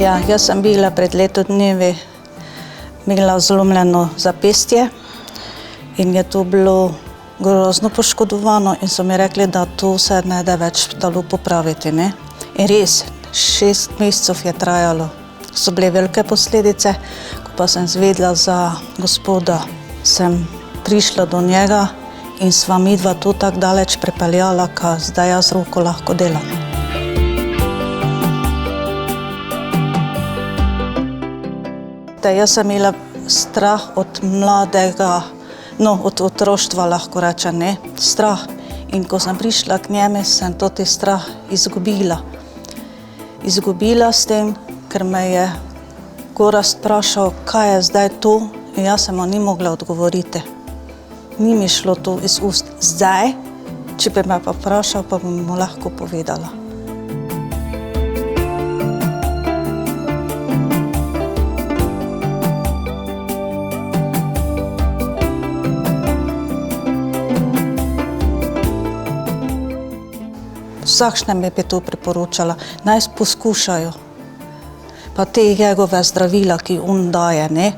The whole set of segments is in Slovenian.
Ja, jaz sem bila pred leto dnevi imela zlomljeno zapestje in je to bilo grozno poškodovano in so mi rekli, da to se ne da več dalo popraviti, ne. In res, 6 mesecev je trajalo. So bile velike posledice, ko pa sem izvedela za gospoda, sem prišla do njega in sva midva to tako daleč prepeljala, ka zdaj jaz roko lahko delam. Jaz sem imela strah od mladega, od otroštva lahko rečem, ne, strah. In ko sem prišla k njemu, sem toti strah izgubila. Izgubila s tem, ker me je Gorazd vprašal, kaj je zdaj to, in jaz sem mu ni mogla odgovoriti. Ni mi šlo to iz ust zdaj, če bi me pa vprašal, pa bom mu lahko povedala. Vsakšnemu bi to priporočala, naj poskušajo. Pa te njegove zdravila, ki on daje, ne,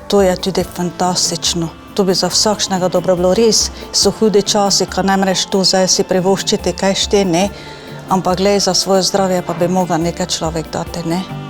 to je tudi fantastično. To bi za vsakšnega dobro bilo. Res so hudi časi, ko ne moreš to zdaj si privoščiti, kaj šte, ne, ampak glej, za svoje zdravje pa bi mogel nekaj človek dati, ne.